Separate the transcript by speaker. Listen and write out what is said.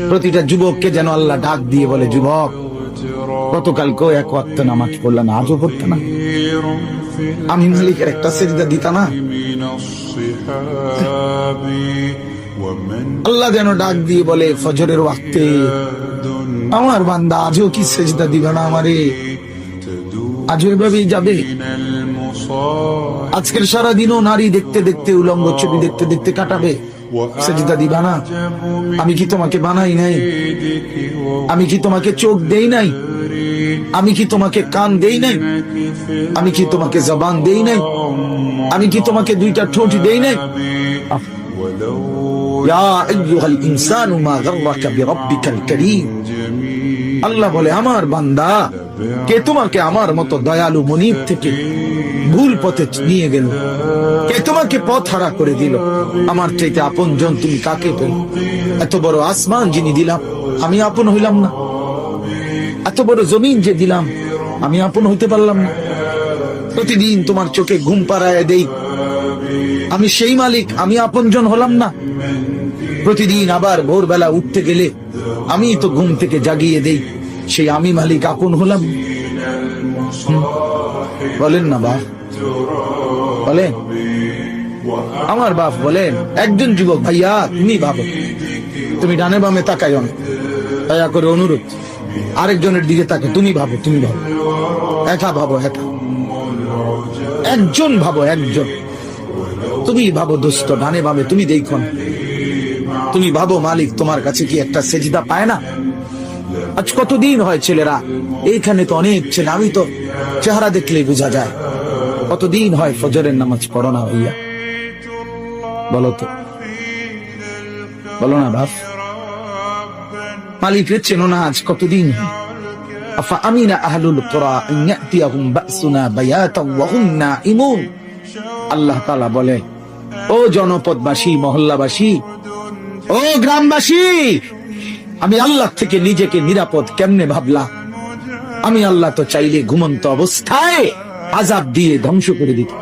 Speaker 1: প্রতিটা যুবককে যেন আল্লাহ ডাক দিয়ে বলে, যুবক গতকালকেও এক ওয়াক্ত নামাজ পড়লা না, আজও পড়তে না? আমি মালিকের একটা সেজদা দিতা না? আল্লাহ যেন ডাক দিয়ে বলে ফজরের ওয়াক্তে, আমার বান্দা আজও কি সেজদা দিবে না আমারে? আজও এভাবেই যাবে? আজকের সারাদিনও নারী দেখতে দেখতে, উলঙ্গ ছবি দেখতে দেখতে কাটাবে, সেজদা দিবা না? আমি কি তোমাকে বানাই নাই? আমি কি তোমাকে চোখ দেই নাই? আমি কি তোমাকে কান দেই নাই? আমি কি তোমাকে জবান দেই নাই? আমি কি তোমাকে দুইটা ঠোঁট দেই নাই? ইয়া আইয়ুহাল ইনসানু মা গাররাকা বিরাব্বিকাল কারীম। আল্লাহ বলে, আমার বান্দা, কে তোমাকে আমার মতো দয়ালু মনিব থেকে ভুল পথে নিয়ে গেল? কে তোমাকে পথ হারা করে দিল? আমার চাইতে আপন জন তুমি কাকে পেল? এত বড় আসমান যিনি দিলাম, আমি আপন হইলাম না? এত বড় জমিন যে দিলাম, আমি আপন হইতে পারলাম না? প্রতিদিন তোমার চোখে ঘুম পাড়ায় দেই, আমি সেই মালিক, আমি আপন জন হলাম না? প্রতিদিন আবার ভোরবেলা উঠতে গেলে আমি তো ঘুম থেকে জাগিয়ে দেই, সেই আমি মালিক আপন হলাম? বলেন না বাপ, বলেন। আমার বাপ বলেন, একজন যুবক, ভাইয়া তুমি ভাবো, তুমি ডানে বামে তাকাইও না, দয়া করে অনুরোধ, আরেকজনের দিকে তাকে, তুমি ভাবো, তুমি ভাবো, একা ভাবো, একা, একজন ভাবো, একজন। তুমি ভাবো দোস্ত, ডানে বামে তুমি দেখো না, তুমি ভাবো মালিক তোমার কাছে কি একটা সেজদা পায় না? আজ কতদিন হয় ছেলেরা এইখানে, তো অনেক ছেলে, আমি তো চেহারা দেখলেই বোঝা যায়, কতদিন হয় ফজরের নামাজ পড়ো না ভাইয়া? বলো তো, বলো না বাপ। মালিকের চেনো না আজ কতদিন? আফা আমিনা আহলুল কুরা আন ইয়াতিয়াহুম বাসুনা বায়াতাও ওয়া হুম নাঈমুন। আল্লাহ তাআলা বলে, ও জনপদবাসী, মহল্লাবাসী, ও গ্রামবাসী, আমি আল্লাহ থেকে নিজেকে নিরাপদ কেমনে ভাবলা? আমি আল্লাহ তো চাইলে ঘুমন্ত অবস্থায় আযাব দিয়ে ধ্বংস করে দিতাম।